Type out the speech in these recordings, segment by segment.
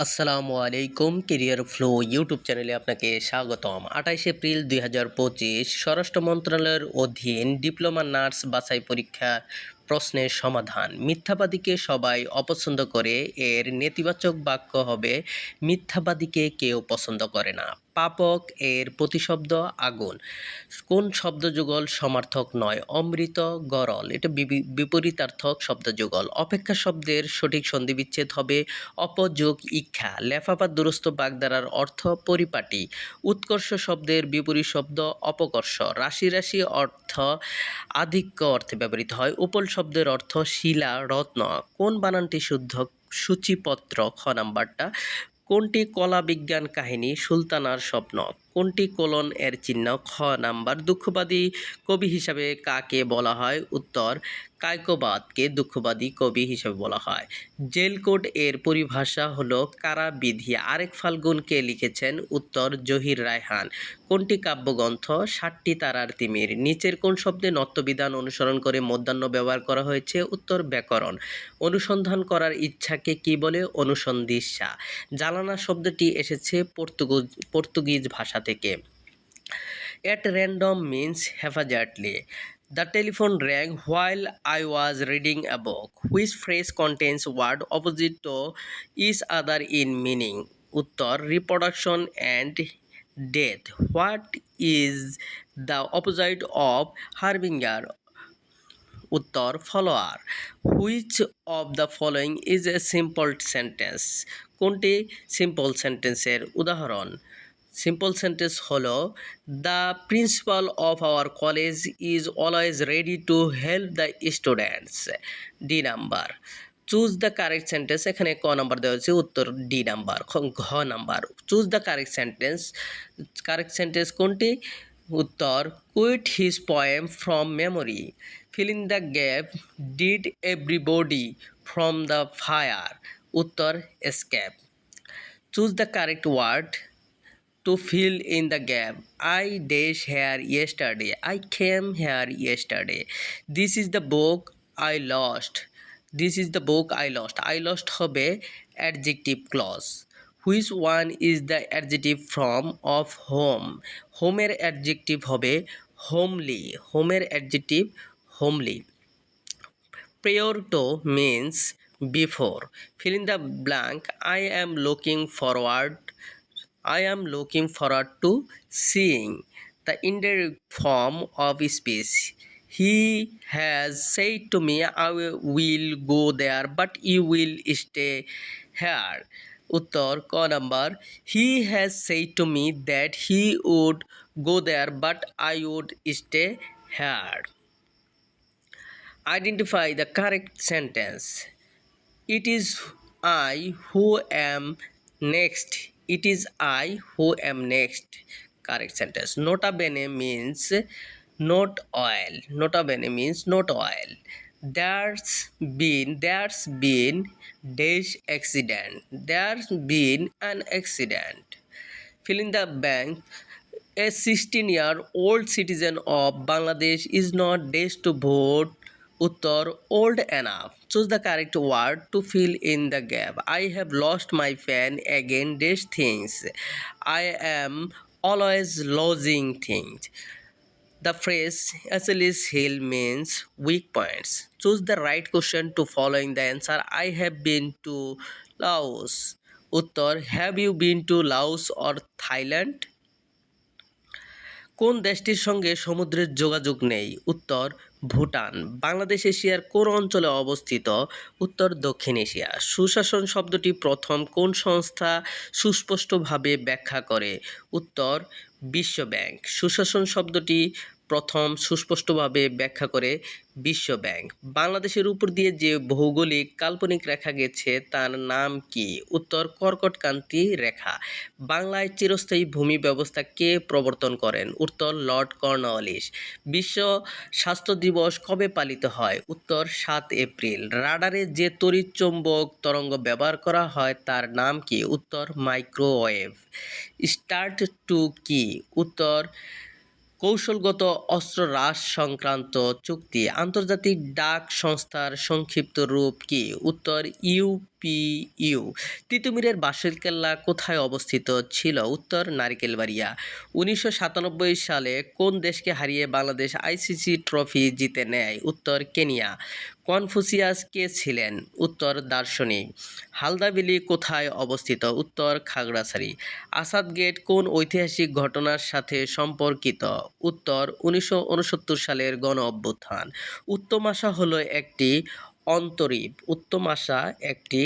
আসসালামু আলাইকুম। Career flow YouTube চ্যানেলে আপনাকে স্বাগতম। ২৮ এপ্রিল ২০২৫ স্বরাষ্ট্র মন্ত্রণালয়ের অধীন ডিপ্লোমা নার্স বাছাই পরীক্ষার প্রশ্নের সমাধান। মিথ্যাবাদীকে সবাই অপছন্দ করে, এর নেতিবাচক বাক্য হবে মিথ্যাবাদীকে কেউ পছন্দ করে না। পাপক, এর প্রতিশব্দ আগুন। কোন শব্দযুগল সমার্থক নয়? অমৃত, গরল, এটা বিপরীতার্থক শব্দযুগল। অপেক্ষা শব্দের সঠিক সন্ধিবিচ্ছেদ হবে অপযোগ ইক্ষা। লেফাফা দুরস্থ বাগধারার অর্থ পরিপাটি। উৎকর্ষ শব্দের বিপরীত শব্দ অপকর্ষ। রাশি রাশি অর্থ আধিক্য অর্থে ব্যবহৃত হয়। উপল শব্দের অর্থ শিলা, রত্ন। কোন বানানটি শুদ্ধ? সূচিপত্র, খ নাম্বারটা। কোনটি কলা বিজ্ঞান কাহিনী? সুলতানার স্বপ্ন। কোনটি কোলন এর চিহ্ন? খ নাম্বার। দুঃখবাদী কবি হিসাবে কাকে বলা হয়? উত্তর, কায়কোবাদকে দুঃখবাদী কবি হিসাবে বলা হয়। জেলকোড এর পরিভাষা হলো কারাবিধি। আরেক ফাল্গুন কে লিখেছেন? উত্তর, জহির রায়হান। কোনটি কাব্যগ্রন্থ? 'ষাটটি তারার তিমির'। নিচের কোন শব্দে নত্যবিধান অনুসরণ করে মধ্যাহ্ন ব্যবহার করা হয়েছে? উত্তর, ব্যাকরণ। অনুসন্ধান করার ইচ্ছাকে কি বলে? অনুসন্ধিৎসা। জানালা শব্দটি এসেছে পর্তুগিজ ভাষা থেকে। At random means haphazardly. The telephone rang while I was reading a book. Which phrase contains words opposite to each other in meaning? Uttar, reproduction and death. What is the opposite of harbinger? উত্তর, follower. Which of the following is a simple sentence? কোনটি simple সেন্টেন্সের উদাহরণ? Simple sentence হলো, the principal of our college is always ready to help the students. D number. Choose the correct sentence, এখানে ক number দেওয়া হয়েছে, উত্তর D number. ঘ number. Choose the correct sentence, correct sentence কোনটি? উত্তর, quit his poem from memory. Fill in the gap, did everybody from the fire? উত্তর, escape. Choose the correct word to fill in the gap. I dash here yesterday. I came here yesterday. This is the book I lost. This is the book I lost. I lost হবে adjective clause. Which one is the adjective form of home? Home এর adjective হবে homely. Home এর adjective homely. Prior to means before. Fill in the blank. I am looking forward to seeing. The indirect form of speech. He has said to me, I will go there, but you will stay here. Uttar, ক number. He has said to me that he would go there, but I would stay here. Identify the correct sentence. It is I who am next. It is I who am next. Correct sentence. Nota bene means not oil. Nota bene means not oil. There's been dash accident. There's been an accident. Fill in the blank. A 16-year-old citizen of Bangladesh is not dash to vote. Uttar, old enough. Choose the correct word to fill in the gap. I have lost my pen again dash things. I am always losing things. The phrase Achilles heel means weak points. Choose the right question to following the answer. I have been to Laos. Uttar, have you been to Laos or Thailand? কোন দেশটির সঙ্গে সমুদ্রের যোগাযোগ নেই? উত্তর, ভুটান। বাংলাদেশ এশিয়ার কোন অঞ্চলে অবস্থিত? উত্তর, দক্ষিণ এশিয়া। সুশাসন শব্দটি প্রথম কোন সংস্থা সুস্পষ্টভাবে ব্যাখ্যা করে? উত্তর, বিশ্ব ব্যাংক। সুশাসন শব্দটি প্রথম সুস্পষ্টভাবে ব্যাখ্যা করে বিশ্ব ব্যাংক। বাংলাদেশের উপর দিয়ে যে ভৌগোলিক কাল্পনিক রেখা গেছে তার নাম কি? উত্তর, কর্কটক্রান্তি রেখা। বাংলায় চিরস্থায়ী ভূমি ব্যবস্থা কে প্রবর্তন করেন? উত্তর, লর্ড কর্নওয়ালিস। বিশ্ব স্বাস্থ্য দিবস কবে পালিত হয়? উত্তর, 7 এপ্রিল। রাডারে যে তড়িৎ চৌম্বক তরঙ্গ ব্যবহার করা হয় তার নাম কি? উত্তর, মাইক্রোওয়েভ। স্টার্ট টু কি? উত্তর, কৌশলগত অস্ত্র হ্রাস সংক্রান্ত চুক্তি আন্তর্জাতিক ডাক সংস্থার সংক্ষিপ্ত রূপ কি? উত্তর ইউপিইউ। তিতুমিরের বাঁশকেল্লা কোথায় অবস্থিত ছিল? উত্তর নারিকেলবাড়িয়া। 1997 সালে কোন দেশকে হারিয়ে বাংলাদেশ আইসিসি ট্রফি জিতে নেয়? উত্তর কেনিয়া। কনফুসিয়াস কে ছিলেন? উত্তর দার্শনিক। হালদা বিলি কোথায় অবস্থিত? উত্তর খাগড়াছড়ি। আসাদ গেট কোন ঐতিহাসিক ঘটনার সাথে সম্পর্কিত? উত্তর 1969 সালের গণ-অভ্যুত্থান। উত্তম আশা হলো একটি অন্তরীপ। উত্তম আশা একটি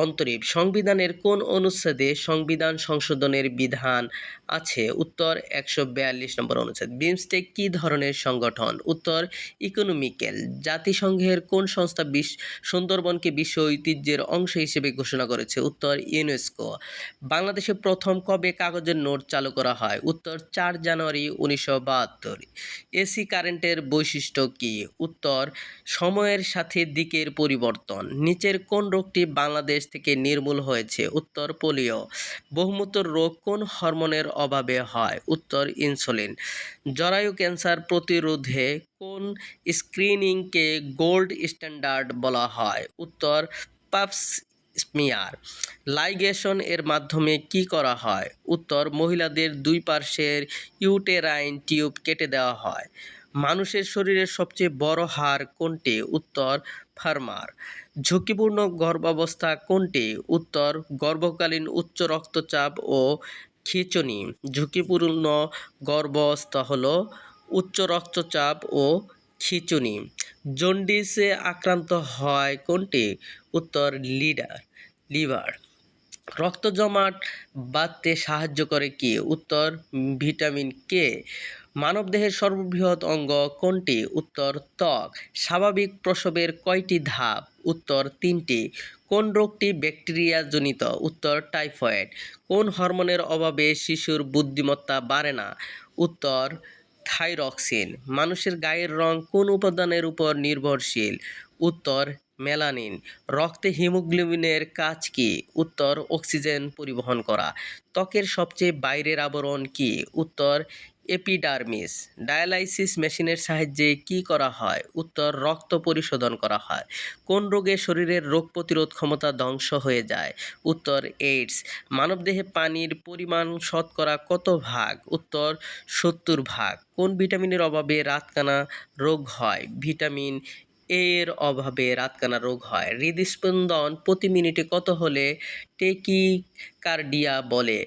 অন্তরীপ। সংবিধানের কোন অনুচ্ছেদে সংবিধান সংশোধনের বিধান আছে? উত্তর 142 নম্বর অনুচ্ছেদ। বিমস্টেক কী ধরনের সংগঠন? উত্তর ইকোনমিক্যাল। জাতিসংঘের কোন সংস্থা সুন্দরবনকে বিশ্ব ঐতিহ্যের অংশ হিসেবে ঘোষণা করেছে? উত্তর ইউনেস্কো। বাংলাদেশে প্রথম কবে কাগজের নোট চালু করা হয়? উত্তর 4 জানুয়ারি 1972। এসি কারেন্টের বৈশিষ্ট্য কী? উত্তর সময়ের সাথে দিকের পরিবর্তন। নিচের কোন রোগটি বাংলাদেশ থেকে নির্মূল হয়েছে? উত্তর পোলিও। বহুমূত্র রোগ কোন হরমোনের অভাবে হয়? উত্তর ইনসুলিন। জরায়ু ক্যান্সার প্রতিরোধে কোন স্ক্রিনিংকে গোল্ড স্ট্যান্ডার্ড বলা হয়? উত্তর পাপস স্মিয়ার। লাইগেশন এর মাধ্যমে কি করা হয়? উত্তর মহিলাদের দুই পার্শ্বের ইউটেরাইন টিউব কেটে দেওয়া হয়। মানুষের শরীরের সবচেয়ে বড় হাড় কোনটি? উত্তর ফার্মার। ঝুঁকিপূর্ণ গর্ভাবস্থা কোনটি? উত্তর গর্ভকালীন উচ্চ রক্তচাপ ও খিঁচুনি। ঝুঁকিপূর্ণ গর্ভাবস্থা হলো উচ্চ রক্তচাপ ও খিঁচুনি। জন্ডিসে আক্রান্ত হয় কোনটি? উত্তর লিভার। রক্ত জমাট বাঁধতে সাহায্য করে কি? উত্তর ভিটামিন কে। মানবদেহের সর্ববৃহৎ অঙ্গ কোনটি? উত্তর ত্বক। স্বাভাবিক প্রসবের কয়টি ধাপ? উত্তর 3টি। কোন রোগটি ব্যাকটেরিয়া জনিত? উত্তর টাইফয়েড। কোন হরমোনের অভাবে শিশুর বুদ্ধিমত্তা বাড়ে না? উত্তর থাইরক্সিন। মানুষের গায়ের রং কোন উপাদানের উপর নির্ভরশীল? উত্তর মেলানিন। রক্তে হিমোগ্লোবিনের কাজ কি? উত্তর অক্সিজেন পরিবহন করা। ত্বকের সবচেয়ে বাইরের আবরণ কি? উত্তর এপিডার্মিস। ডায়ালাইসিস মেশিনের সাহায্যে কি করা হয়? উত্তর রক্ত পরিশোধন করা হয়। কোন রোগে শরীরের রোগ প্রতিরোধ ক্ষমতা ধ্বংস হয়ে যায়? উত্তর এইডস। মানবদেহে পানির পরিমাণ শতকরা কত ভাগ? উত্তর 70 ভাগ। কোন ভিটামিনের অভাবে রাতকানা রোগ হয়? ভিটামিন এর অভাবে রাতকানা রোগ হয়। হৃদস্পন্দন প্রতি মিনিটে কত হলে টেকিকার্ডিয়া বলে?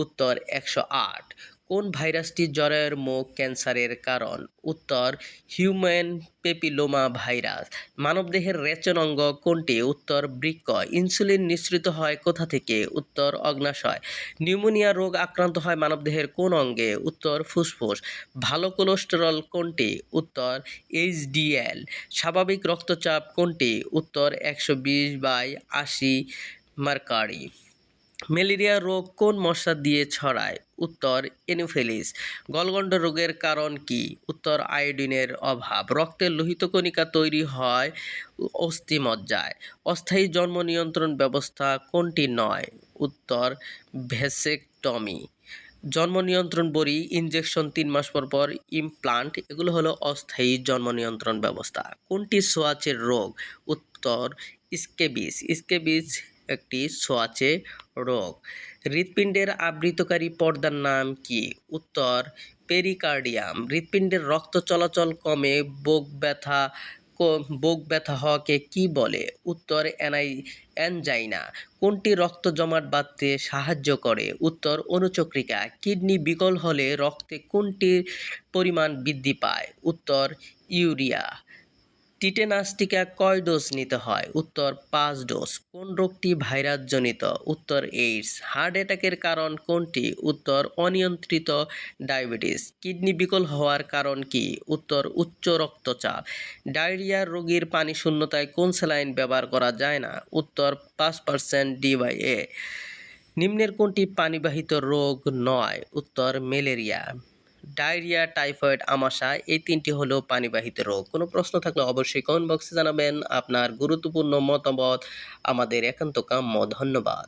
উত্তর 108। কোন ভাইরাসটি জরায়ুর মুখ ক্যান্সারের কারণ? উত্তর হিউম্যান প্যাপিলোমা ভাইরাস। মানবদেহের রেচন অঙ্গ কোনটি? উত্তর বৃক্ক। ইনসুলিন নিঃসৃত হয় কোথা থেকে? উত্তর অগ্ন্যাশয়। নিউমোনিয়া রোগ আক্রান্ত হয় মানবদেহের কোন অঙ্গে? উত্তর ফুসফুস। ভালো কোলেস্টেরল কোনটি? উত্তর এইচডিএল। স্বাভাবিক রক্তচাপ কোনটি? উত্তর 120/80 মার্কারি। ম্যালেরিয়া রোগ কোন মশা দিয়ে ছড়ায়? উত্তর এনোফিলিস। গলগণ্ড রোগের কারণ কি? উত্তর আয়োডিনের অভাব। রক্তের লোহিত কণিকা তৈরি হয় অস্থিমজ্জায়। অস্থায়ী জন্ম নিয়ন্ত্রণ ব্যবস্থা কোনটি নয়? উত্তর ভ্যাসেকটমি। জন্ম নিয়ন্ত্রণ বড়ি, ইনজেকশন 3 মাস পর পর, ইমপ্লান্ট, এগুলো হলো অস্থায়ী জন্ম নিয়ন্ত্রণ ব্যবস্থা। কোনটি ছোঁয়াচে রোগ? উত্তর স্কেবিস। স্কেবিস একটি ছোঁয়াচে রোগ। হৃৎপিণ্ডের আবৃতকারী পর্দার নাম কি? উত্তর পেরিকার্ডিয়াম। হৃৎপিণ্ডের রক্ত চলাচল কমে বুক ব্যথা হওয়াকে কি বলে? উত্তর অ্যানজাইনা। কোনটি রক্ত জমাট বাঁধতে সাহায্য করে? উত্তর অনুচক্রিকা। কিডনি বিকল হলে রক্তে কোনটির পরিমাণ বৃদ্ধি পায়? উত্তর ইউরিয়া। টিটেনাস টিকা কয় ডোজ নিতে হয়? উত্তর 5 ডোজ। কোন রোগটি ভাইরাসজনিত? উত্তর এইডস। হার্ট অ্যাটাকের কারণ কোনটি? উত্তর অনিয়ন্ত্রিত ডায়াবেটিস। কিডনি বিকল হওয়ার কারণ কি? উত্তর উচ্চ রক্তচাপ। ডায়রিয়া রোগীর পানি শূন্যতায় কোন স্যালাইন ব্যবহার করা যায় না? উত্তর 5% DYA। নিম্নের কোনটি পানিবাহিত রোগ নয়? উত্তর ম্যালেরিয়া। ডায়রিয়া, টাইফয়েড, আমাশা, এই 3টি হলো পানিবাহিত রোগ। কোনো প্রশ্ন থাকলে অবশ্যই কমেন্ট বক্সে জানাবেন। আপনার গুরুত্বপূর্ণ মতামত আমাদের একান্ত কাম্য। ধন্যবাদ।